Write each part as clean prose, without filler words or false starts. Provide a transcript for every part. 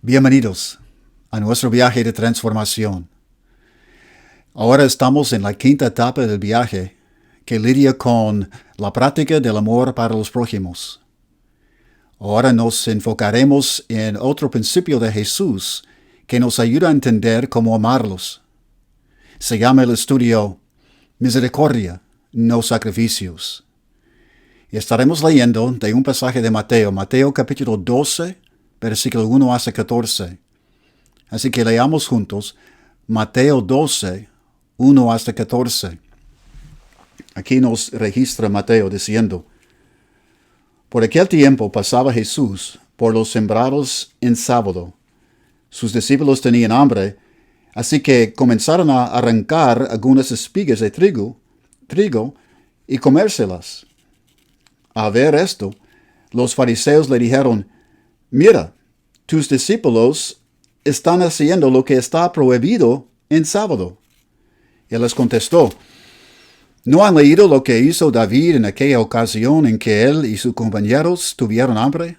Bienvenidos a nuestro viaje de transformación. Ahora estamos en la quinta etapa del viaje que lidia con la práctica del amor para los prójimos. Ahora nos enfocaremos en otro principio de Jesús que nos ayuda a entender cómo amarlos. Se llama el estudio Misericordia, no sacrificios. Y estaremos leyendo de un pasaje de Mateo capítulo 12, versículo 1 hasta 14. Así que leamos juntos Mateo 12, 1 hasta 14. Aquí nos registra Mateo diciendo: Por aquel tiempo pasaba Jesús por los sembrados en sábado. Sus discípulos tenían hambre, así que comenzaron a arrancar algunas espigas de trigo y comérselas. Al ver esto, los fariseos le dijeron: Mira, tus discípulos están haciendo lo que está prohibido en sábado. Él les contestó: ¿No han leído lo que hizo David en aquella ocasión en que él y sus compañeros tuvieron hambre?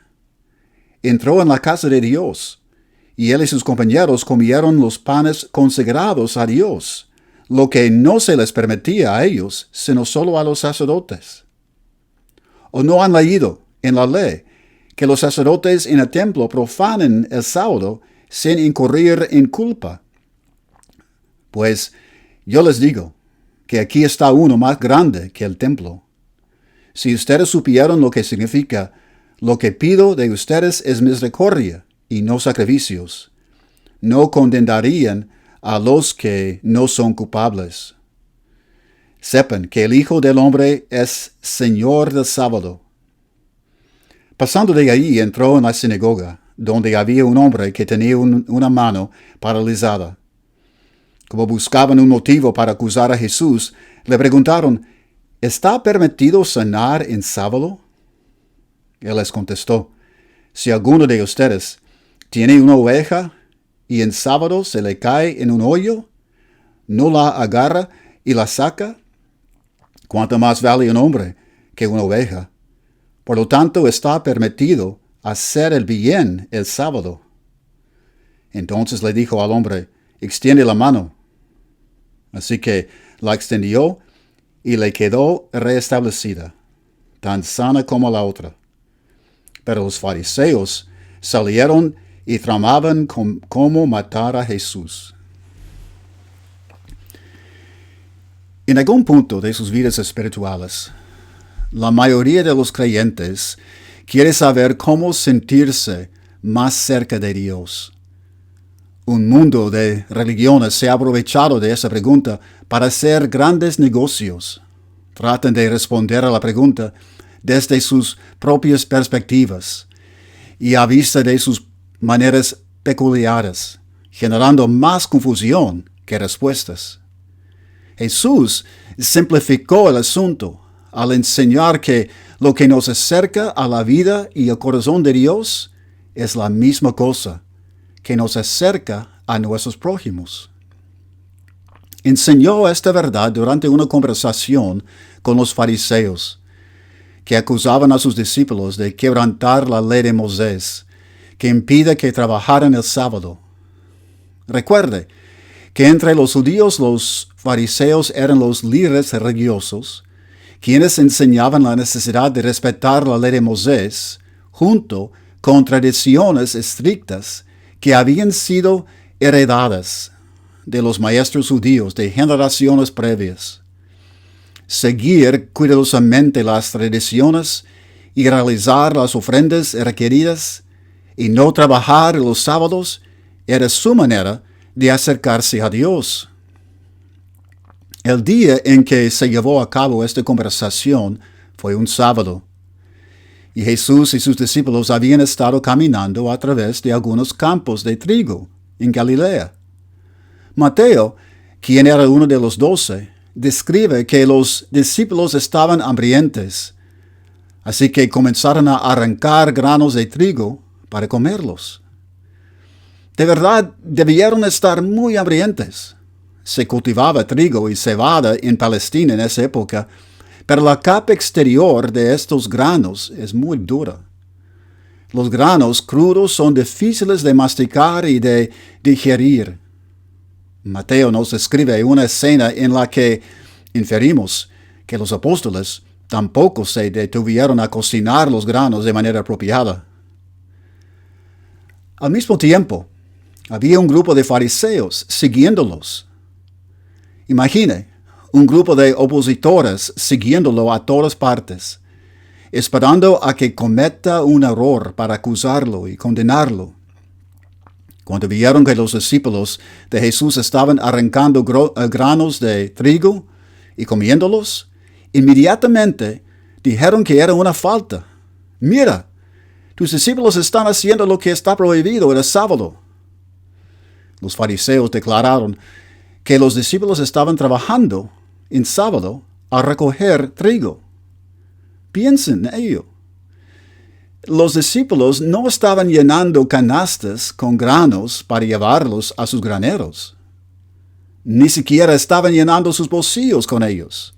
Entró en la casa de Dios, y él y sus compañeros comieron los panes consagrados a Dios, lo que no se les permitía a ellos, sino solo a los sacerdotes. ¿O no han leído en la ley que los sacerdotes en el templo profanan el sábado sin incurrir en culpa? Pues yo les digo que aquí está uno más grande que el templo. Si ustedes supieran lo que significa: lo que pido de ustedes es misericordia y no sacrificios, no condenarían a los que no son culpables. Sepan que el Hijo del Hombre es Señor del sábado. Pasando de ahí, entró en la sinagoga, donde había un hombre que tenía una mano paralizada. Como buscaban un motivo para acusar a Jesús, le preguntaron: ¿Está permitido sanar en sábado? Él les contestó: Si alguno de ustedes tiene una oveja y en sábado se le cae en un hoyo, ¿no la agarra y la saca? ¿Cuánto más vale un hombre que una oveja? Por lo tanto, está permitido hacer el bien el sábado. Entonces le dijo al hombre: Extiende la mano. Así que la extendió y le quedó restablecida, tan sana como la otra. Pero los fariseos salieron y tramaban cómo matar a Jesús. En algún punto de sus vidas espirituales, la mayoría de los creyentes quiere saber cómo sentirse más cerca de Dios. Un mundo de religiones se ha aprovechado de esa pregunta para hacer grandes negocios. Tratan de responder a la pregunta desde sus propias perspectivas y a vista de sus maneras peculiares, generando más confusión que respuestas. Jesús simplificó el asunto al enseñar que lo que nos acerca a la vida y el corazón de Dios es la misma cosa que nos acerca a nuestros prójimos. Enseñó esta verdad durante una conversación con los fariseos, que acusaban a sus discípulos de quebrantar la ley de Moisés, que impide que trabajaran el sábado. Recuerde que entre los judíos los fariseos eran los líderes religiosos, quienes enseñaban la necesidad de respetar la ley de Moisés, junto con tradiciones estrictas que habían sido heredadas de los maestros judíos de generaciones previas. Seguir cuidadosamente las tradiciones y realizar las ofrendas requeridas y no trabajar los sábados era su manera de acercarse a Dios. El día en que se llevó a cabo esta conversación fue un sábado, y Jesús y sus discípulos habían estado caminando a través de algunos campos de trigo en Galilea. Mateo, quien era uno de los 12, describe que los discípulos estaban hambrientos, así que comenzaron a arrancar granos de trigo para comerlos. De verdad, debieron estar muy hambrientos. Se cultivaba trigo y cebada en Palestina en esa época, pero la capa exterior de estos granos es muy dura. Los granos crudos son difíciles de masticar y de digerir. Mateo nos describe una escena en la que inferimos que los apóstoles tampoco se detuvieron a cocinar los granos de manera apropiada. Al mismo tiempo, había un grupo de fariseos siguiéndolos. Imagine un grupo de opositores siguiéndolo a todas partes, esperando a que cometa un error para acusarlo y condenarlo. Cuando vieron que los discípulos de Jesús estaban arrancando granos de trigo y comiéndolos, inmediatamente dijeron que era una falta. Mira, tus discípulos están haciendo lo que está prohibido el sábado. Los fariseos declararon que los discípulos estaban trabajando en sábado a recoger trigo. Piensen en ello. Los discípulos no estaban llenando canastas con granos para llevarlos a sus graneros. Ni siquiera estaban llenando sus bolsillos con ellos.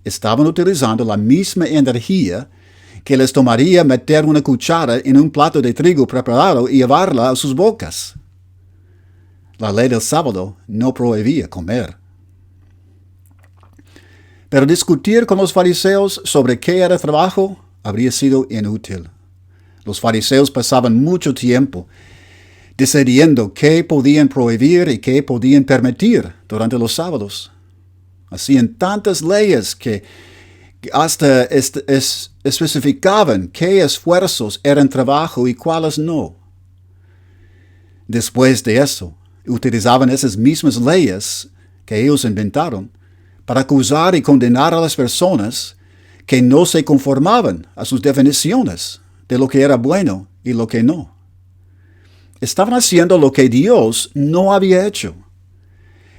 Estaban utilizando la misma energía que les tomaría meter una cuchara en un plato de trigo preparado y llevarla a sus bocas. La ley del sábado no prohibía comer. Pero discutir con los fariseos sobre qué era trabajo habría sido inútil. Los fariseos pasaban mucho tiempo decidiendo qué podían prohibir y qué podían permitir durante los sábados. Hacían tantas leyes que hasta especificaban qué esfuerzos eran trabajo y cuáles no. Después de eso, utilizaban esas mismas leyes que ellos inventaron para acusar y condenar a las personas que no se conformaban a sus definiciones de lo que era bueno y lo que no. Estaban haciendo lo que Dios no había hecho.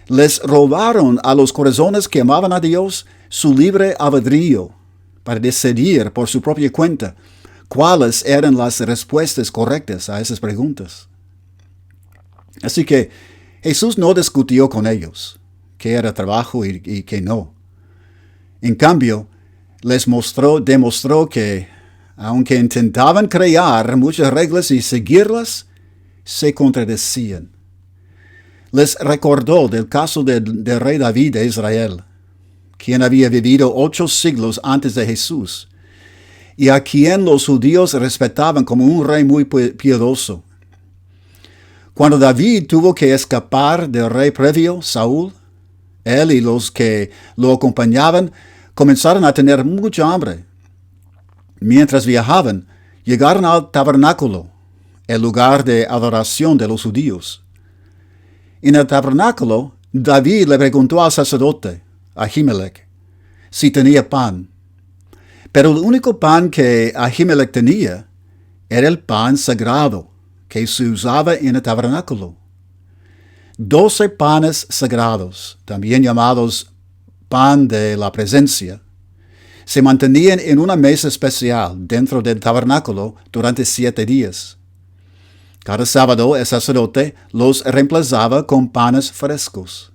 Les robaron a los corazones que amaban a Dios su libre albedrío para decidir por su propia cuenta cuáles eran las respuestas correctas a esas preguntas. Así que Jesús no discutió con ellos qué era trabajo y qué no. En cambio, les demostró que, aunque intentaban crear muchas reglas y seguirlas, se contradecían. Les recordó del caso del rey David de Israel, quien había vivido 8 siglos antes de Jesús, y a quien los judíos respetaban como un rey muy piadoso. Cuando David tuvo que escapar del rey previo, Saúl, él y los que lo acompañaban comenzaron a tener mucha hambre. Mientras viajaban, llegaron al tabernáculo, el lugar de adoración de los judíos. En el tabernáculo, David le preguntó al sacerdote, Ahimelech, si tenía pan. Pero el único pan que Ahimelech tenía era el pan sagrado que se usaba en el tabernáculo. 12 panes sagrados, también llamados pan de la presencia, se mantenían en una mesa especial dentro del tabernáculo durante 7 días. Cada sábado el sacerdote los reemplazaba con panes frescos.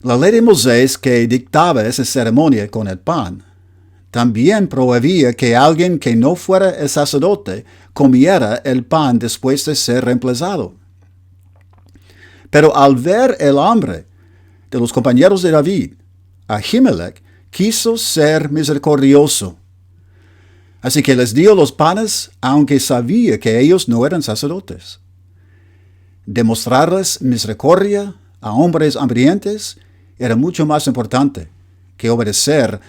La ley de Moisés, que dictaba esa ceremonia con el pan, también prohibía que alguien que no fuera el sacerdote comiera el pan después de ser reemplazado. Pero al ver el hambre de los compañeros de David, Ahimelech quiso ser misericordioso. Así que les dio los panes, aunque sabía que ellos no eran sacerdotes. Demostrarles misericordia a hombres hambrientos era mucho más importante que obedecer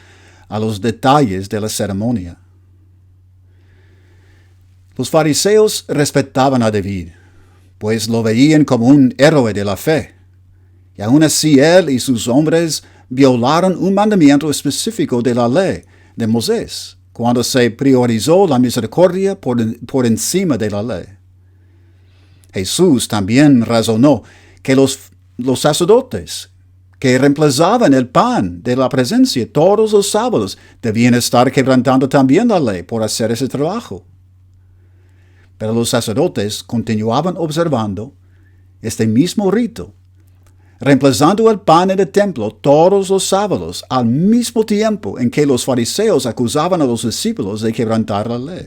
a los detalles de la ceremonia. Los fariseos respetaban a David, pues lo veían como un héroe de la fe. Y aún así él y sus hombres violaron un mandamiento específico de la ley de Moisés, cuando se priorizó la misericordia por encima de la ley. Jesús también razonó que los sacerdotes que reemplazaban el pan de la presencia todos los sábados debían estar quebrantando también la ley por hacer ese trabajo. Pero los sacerdotes continuaban observando este mismo rito, reemplazando el pan en el templo todos los sábados, al mismo tiempo en que los fariseos acusaban a los discípulos de quebrantar la ley.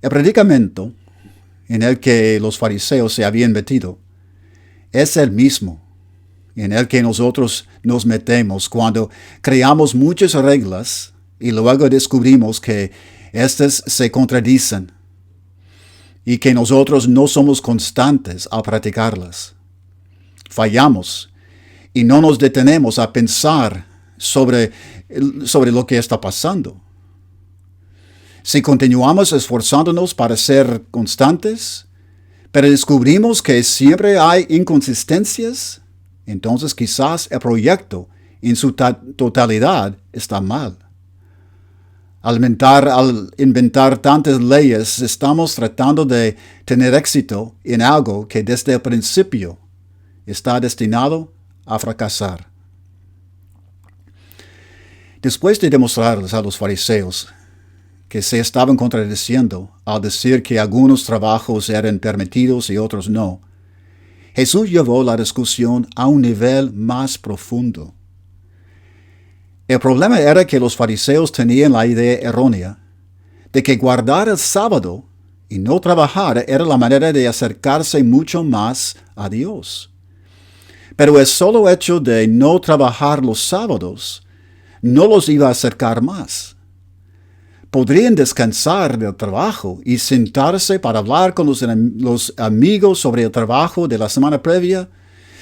El predicamento en el que los fariseos se habían metido es el mismo en el que nosotros nos metemos cuando creamos muchas reglas y luego descubrimos que éstas se contradicen y que nosotros no somos constantes al practicarlas. Fallamos y no nos detenemos a pensar sobre lo que está pasando. Si continuamos esforzándonos para ser constantes, pero descubrimos que siempre hay inconsistencias, entonces quizás el proyecto en su totalidad está mal. Al inventar tantas leyes, estamos tratando de tener éxito en algo que desde el principio está destinado a fracasar. Después de demostrarles a los fariseos que se estaban contradiciendo al decir que algunos trabajos eran permitidos y otros no, Jesús llevó la discusión a un nivel más profundo. El problema era que los fariseos tenían la idea errónea de que guardar el sábado y no trabajar era la manera de acercarse mucho más a Dios. Pero el solo hecho de no trabajar los sábados no los iba a acercar más. Podrían descansar del trabajo y sentarse para hablar con los amigos sobre el trabajo de la semana previa,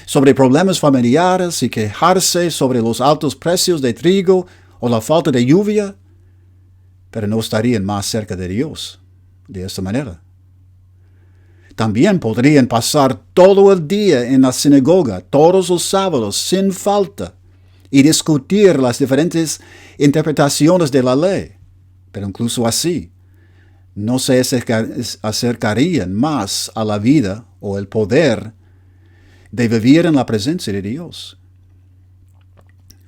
sobre problemas familiares y quejarse sobre los altos precios de trigo o la falta de lluvia, pero no estarían más cerca de Dios de esta manera. También podrían pasar todo el día en la sinagoga, todos los sábados, sin falta, y discutir las diferentes interpretaciones de la ley. Pero incluso así, no se acercarían más a la vida o el poder de vivir en la presencia de Dios.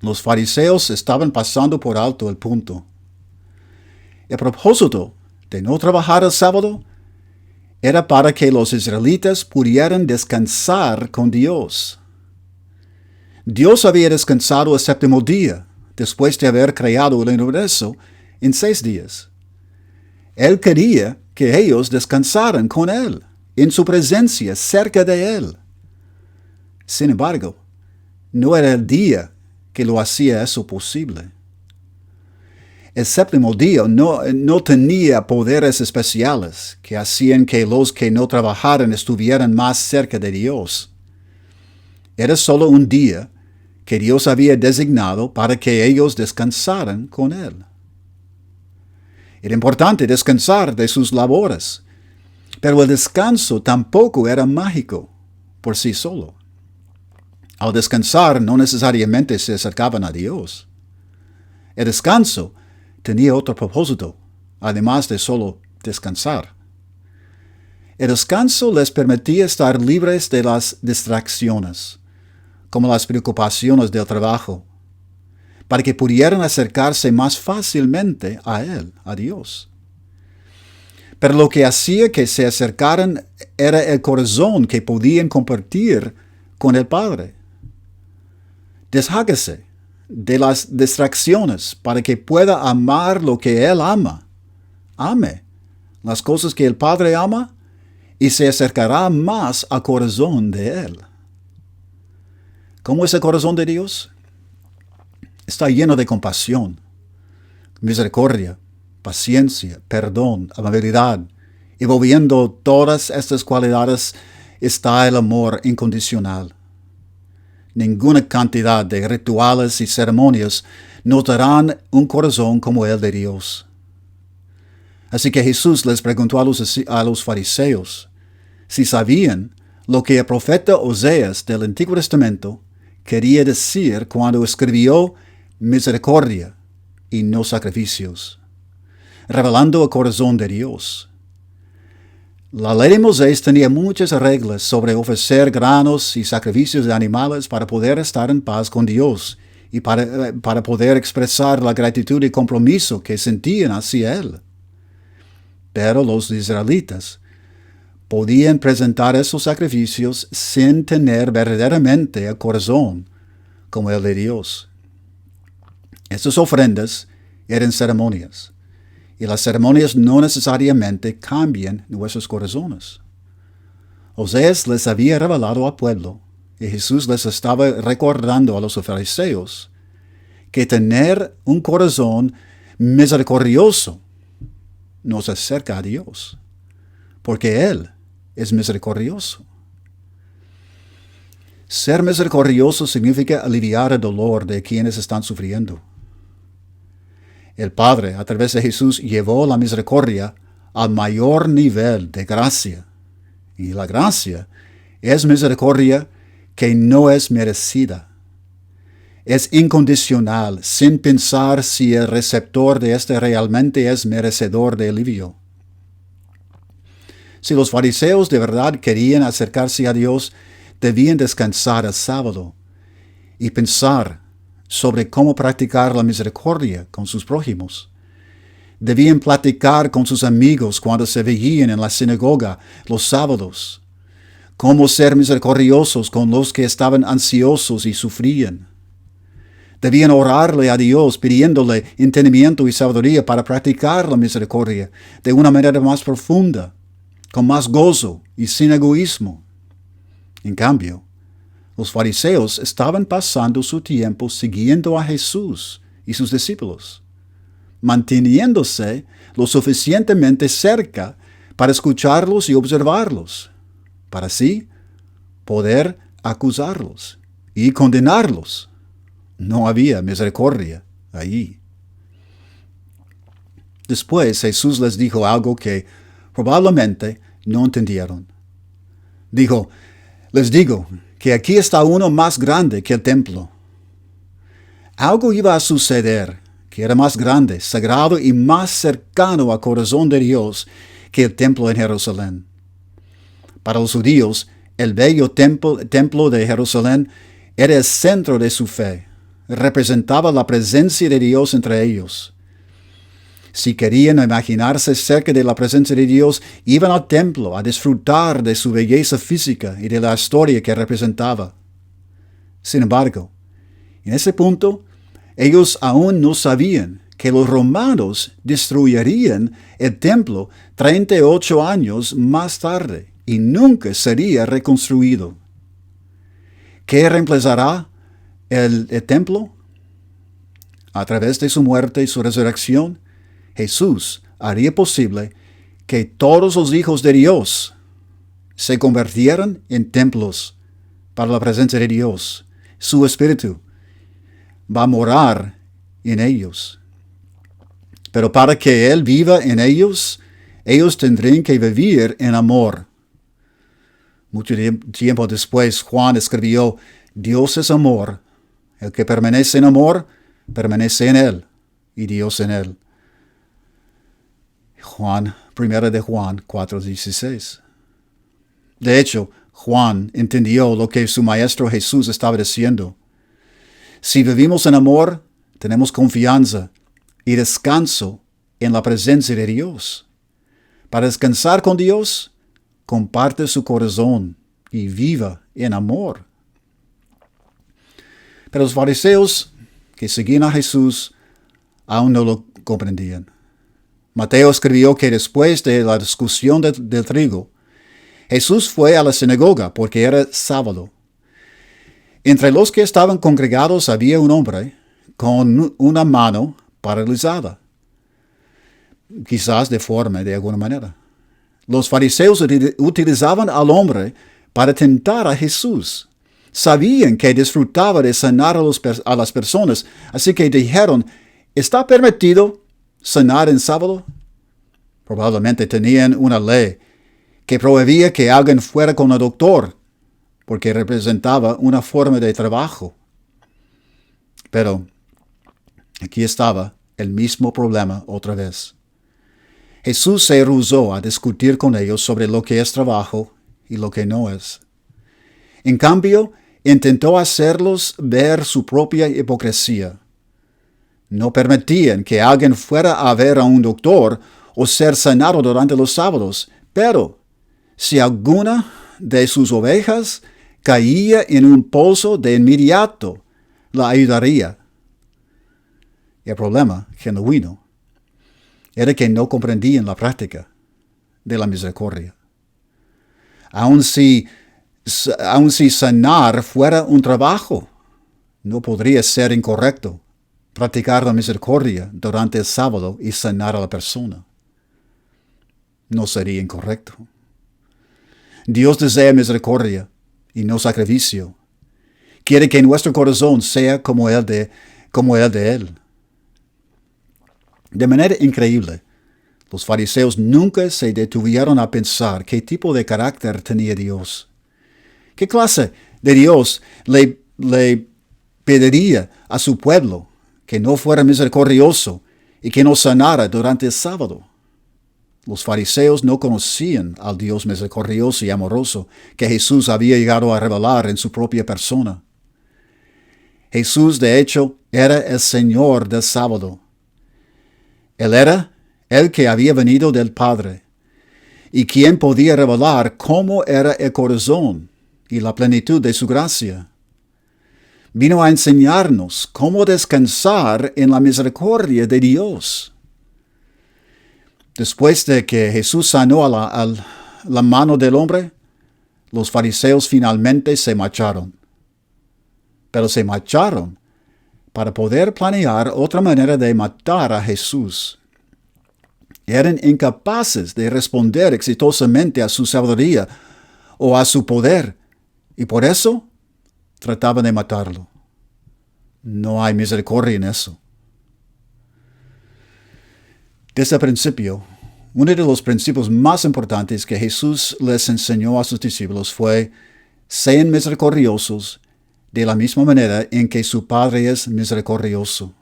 Los fariseos estaban pasando por alto el punto. El propósito de no trabajar el sábado era para que los israelitas pudieran descansar con Dios. Dios había descansado el séptimo día, después de haber creado el universo en 6 días. Él quería que ellos descansaran con Él, en su presencia, cerca de Él. Sin embargo, no era el día que lo hacía eso posible. El séptimo día no tenía poderes especiales que hacían que los que no trabajaran estuvieran más cerca de Dios. Era solo un día que Dios había designado para que ellos descansaran con Él. Era importante descansar de sus labores, pero el descanso tampoco era mágico por sí solo. Al descansar no necesariamente se acercaban a Dios. El descanso tenía otro propósito, además de solo descansar. El descanso les permitía estar libres de las distracciones, como las preocupaciones del trabajo, para que pudieran acercarse más fácilmente a Él, a Dios. Pero lo que hacía que se acercaran era el corazón que podían compartir con el Padre. Deshágase de las distracciones para que pueda amar lo que Él ama. Ame las cosas que el Padre ama y se acercará más al corazón de Él. ¿Cómo es el corazón de Dios? Está lleno de compasión, misericordia, paciencia, perdón, amabilidad. Y volviendo todas estas cualidades está el amor incondicional. Ninguna cantidad de rituales y ceremonias nos darán un corazón como el de Dios. Así que Jesús les preguntó a los fariseos si sabían lo que el profeta Oseas del Antiguo Testamento quería decir cuando escribió misericordia y no sacrificios, revelando el corazón de Dios. La ley de Moisés tenía muchas reglas sobre ofrecer granos y sacrificios de animales para poder estar en paz con Dios y para poder expresar la gratitud y compromiso que sentían hacia Él. Pero los israelitas podían presentar esos sacrificios sin tener verdaderamente el corazón como el de Dios. Estas ofrendas eran ceremonias, y las ceremonias no necesariamente cambian nuestros corazones. Oseas les había revelado al pueblo, y Jesús les estaba recordando a los fariseos, que tener un corazón misericordioso nos acerca a Dios, porque Él es misericordioso. Ser misericordioso significa aliviar el dolor de quienes están sufriendo. El Padre, a través de Jesús, llevó la misericordia al mayor nivel de gracia. Y la gracia es misericordia que no es merecida. Es incondicional, sin pensar si el receptor de este realmente es merecedor de alivio. Si los fariseos de verdad querían acercarse a Dios, debían descansar el sábado y pensar sobre cómo practicar la misericordia con sus prójimos. Debían platicar con sus amigos cuando se veían en la sinagoga los sábados, cómo ser misericordiosos con los que estaban ansiosos y sufrían. Debían orarle a Dios pidiéndole entendimiento y sabiduría para practicar la misericordia de una manera más profunda, con más gozo y sin egoísmo. En cambio, los fariseos estaban pasando su tiempo siguiendo a Jesús y sus discípulos, manteniéndose lo suficientemente cerca para escucharlos y observarlos, para así poder acusarlos y condenarlos. No había misericordia allí. Después Jesús les dijo algo que probablemente no entendieron. Dijo, les digo que aquí está uno más grande que el templo. Algo iba a suceder que era más grande, sagrado y más cercano al corazón de Dios que el templo en Jerusalén. Para los judíos, el bello templo de Jerusalén era el centro de su fe. Representaba la presencia de Dios entre ellos. Si querían imaginarse cerca de la presencia de Dios, iban al templo a disfrutar de su belleza física y de la historia que representaba. Sin embargo, en ese punto, ellos aún no sabían que los romanos destruirían el templo 38 años más tarde y nunca sería reconstruido. ¿Qué reemplazará el templo? A través de su muerte y su resurrección, Jesús haría posible que todos los hijos de Dios se convirtieran en templos para la presencia de Dios. Su Espíritu va a morar en ellos. Pero para que Él viva en ellos, ellos tendrían que vivir en amor. Mucho tiempo después, Juan escribió, Dios es amor. El que permanece en amor, permanece en Él, y Dios en Él. 1 de Juan 4:16. De hecho, Juan entendió lo que su maestro Jesús estaba diciendo. Si vivimos en amor, tenemos confianza y descanso en la presencia de Dios. Para descansar con Dios, comparte su corazón y viva en amor. Pero los fariseos que seguían a Jesús aún no lo comprendían. Mateo escribió que después de la discusión del trigo, Jesús fue a la sinagoga porque era sábado. Entre los que estaban congregados había un hombre con una mano paralizada, quizás deforme de alguna manera. Los fariseos utilizaban al hombre para tentar a Jesús. Sabían que disfrutaba de sanar a las personas, así que dijeron, ¿está permitido sanar en sábado? Probablemente tenían una ley que prohibía que alguien fuera con el doctor, porque representaba una forma de trabajo. Pero aquí estaba el mismo problema otra vez. Jesús se rehusó a discutir con ellos sobre lo que es trabajo y lo que no es. En cambio, intentó hacerlos ver su propia hipocresía. No permitían que alguien fuera a ver a un doctor o ser sanado durante los sábados, pero si alguna de sus ovejas caía en un pozo, de inmediato la ayudaría. El problema genuino era que no comprendían la práctica de la misericordia. Aun si sanar fuera un trabajo, no podría ser incorrecto practicar la misericordia durante el sábado y sanar a la persona. No sería incorrecto. Dios desea misericordia y no sacrificio. Quiere que nuestro corazón sea como el de Él. De manera increíble, los fariseos nunca se detuvieron a pensar qué tipo de carácter tenía Dios. ¿Qué clase de Dios le pediría a su pueblo que no fuera misericordioso y que no sanara durante el sábado? Los fariseos no conocían al Dios misericordioso y amoroso que Jesús había llegado a revelar en su propia persona. Jesús, de hecho, era el Señor del sábado. Él era el que había venido del Padre, y quien podía revelar cómo era el corazón y la plenitud de su gracia. Vino a enseñarnos cómo descansar en la misericordia de Dios. Después de que Jesús sanó a la mano del hombre, los fariseos finalmente se marcharon. Pero se marcharon para poder planear otra manera de matar a Jesús. Eran incapaces de responder exitosamente a su sabiduría o a su poder, y por eso trataban de matarlo. No hay misericordia en eso. Desde el principio, uno de los principios más importantes que Jesús les enseñó a sus discípulos fue: sean misericordiosos de la misma manera en que su Padre es misericordioso.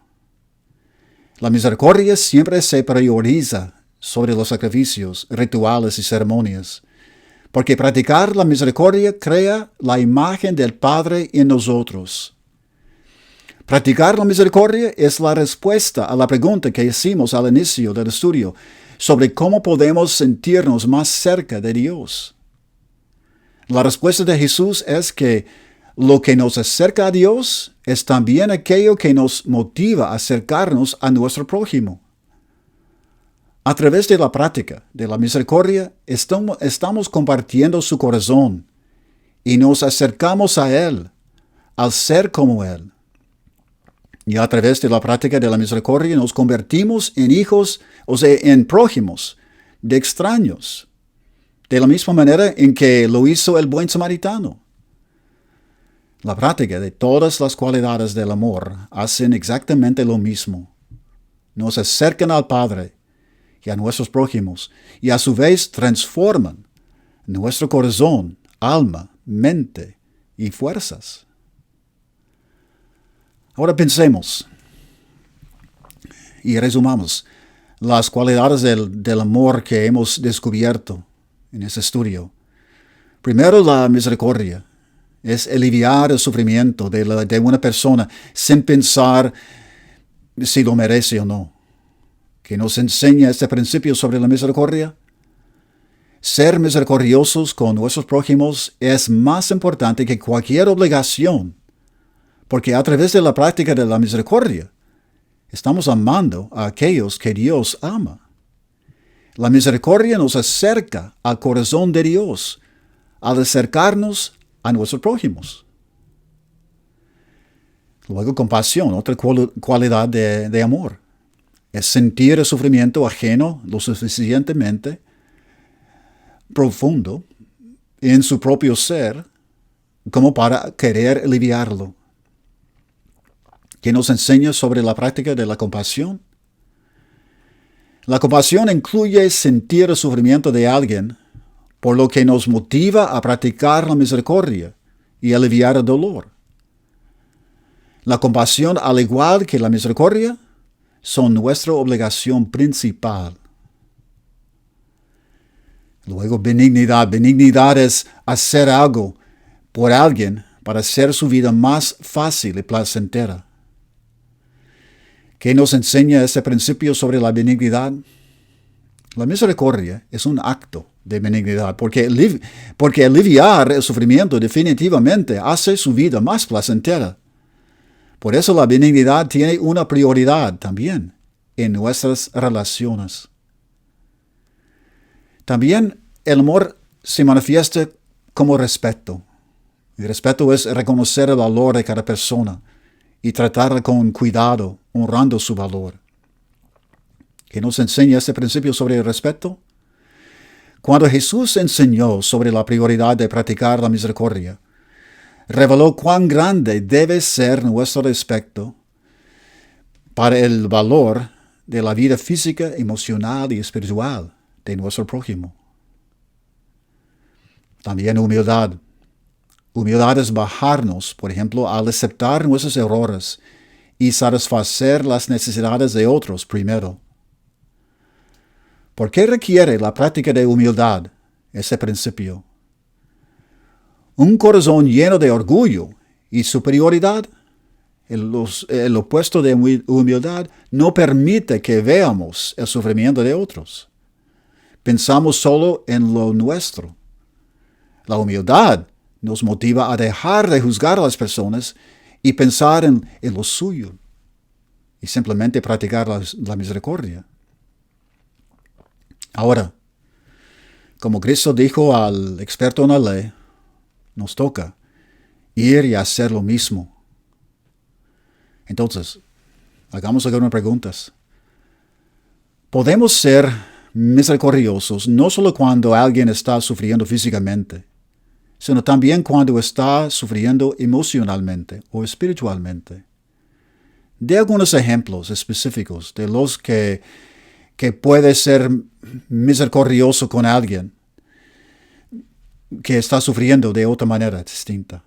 La misericordia siempre se prioriza sobre los sacrificios, rituales y ceremonias, porque practicar la misericordia crea la imagen del Padre en nosotros. Practicar la misericordia es la respuesta a la pregunta que hicimos al inicio del estudio sobre cómo podemos sentirnos más cerca de Dios. La respuesta de Jesús es que lo que nos acerca a Dios es también aquello que nos motiva a acercarnos a nuestro prójimo. A través de la práctica de la misericordia, estamos compartiendo su corazón y nos acercamos a Él al ser como Él. Y a través de la práctica de la misericordia nos convertimos en hijos, o sea, en prójimos de extraños, de la misma manera en que lo hizo el buen samaritano. La práctica de todas las cualidades del amor hacen exactamente lo mismo. Nos acercan al Padre y a nuestros prójimos, y a su vez transforman nuestro corazón, alma, mente y fuerzas. Ahora pensemos y resumamos las cualidades del amor que hemos descubierto en este estudio. Primero, la misericordia es aliviar el sufrimiento de una persona sin pensar si lo merece o no. ¿Qué nos enseña este principio sobre la misericordia? Ser misericordiosos con nuestros prójimos es más importante que cualquier obligación, porque a través de la práctica de la misericordia estamos amando a aquellos que Dios ama. La misericordia nos acerca al corazón de Dios al acercarnos a nuestros prójimos. Luego, compasión, otra cualidad de amor, es sentir el sufrimiento ajeno lo suficientemente profundo en su propio ser como para querer aliviarlo. ¿Qué nos enseña sobre la práctica de la compasión? La compasión incluye sentir el sufrimiento de alguien, por lo que nos motiva a practicar la misericordia y aliviar el dolor. La compasión, al igual que la misericordia, son nuestra obligación principal. Luego, benignidad. Benignidad es hacer algo por alguien para hacer su vida más fácil y placentera. ¿Qué nos enseña este principio sobre la benignidad? La misericordia es un acto de benignidad, porque aliviar el sufrimiento definitivamente hace su vida más placentera. Por eso la benignidad tiene una prioridad también en nuestras relaciones. También el amor se manifiesta como respeto. El respeto es reconocer el valor de cada persona y tratarla con cuidado, honrando su valor. ¿Qué nos enseña este principio sobre el respeto? Cuando Jesús enseñó sobre la prioridad de practicar la misericordia, reveló cuán grande debe ser nuestro respeto para el valor de la vida física, emocional y espiritual de nuestro prójimo. También humildad. Humildad es bajarnos, por ejemplo, al aceptar nuestros errores y satisfacer las necesidades de otros primero. ¿Por qué requiere la práctica de humildad ese principio? Un corazón lleno de orgullo y superioridad, el opuesto de humildad, no permite que veamos el sufrimiento de otros. Pensamos solo en lo nuestro. La humildad nos motiva a dejar de juzgar a las personas y pensar en lo suyo y simplemente practicar la misericordia. Ahora, como Cristo dijo al experto en la ley, nos toca ir y hacer lo mismo. Entonces, hagamos algunas preguntas. ¿Podemos ser misericordiosos no solo cuando alguien está sufriendo físicamente, sino también cuando está sufriendo emocionalmente o espiritualmente? De algunos ejemplos específicos de los que puede ser misericordioso con alguien que está sufriendo de otra manera distinta.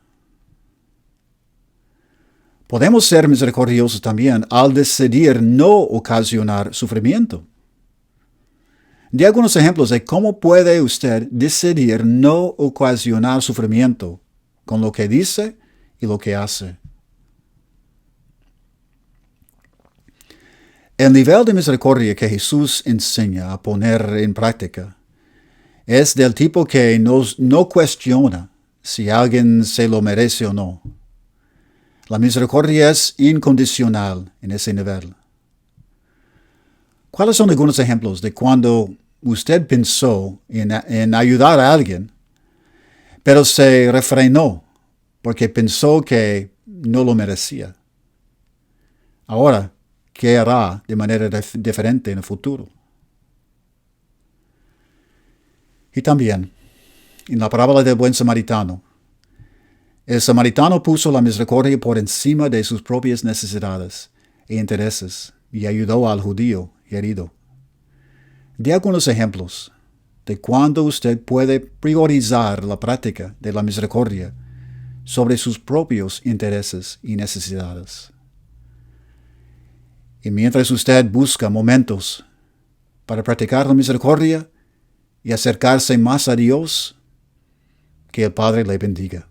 Podemos ser misericordiosos también al decidir no ocasionar sufrimiento. De algunos ejemplos de cómo puede usted decidir no ocasionar sufrimiento con lo que dice y lo que hace. El nivel de misericordia que Jesús enseña a poner en práctica es del tipo que no cuestiona si alguien se lo merece o no. La misericordia es incondicional en ese nivel. ¿Cuáles son algunos ejemplos de cuando usted pensó en ayudar a alguien, pero se refrenó porque pensó que no lo merecía? Ahora, ¿qué hará de manera diferente en el futuro? Y también, en la parábola del buen samaritano, el samaritano puso la misericordia por encima de sus propias necesidades e intereses y ayudó al judío herido. De algunos ejemplos de cuando usted puede priorizar la práctica de la misericordia sobre sus propios intereses y necesidades. Y mientras usted busca momentos para practicar la misericordia y acercarse más a Dios, que el Padre le bendiga.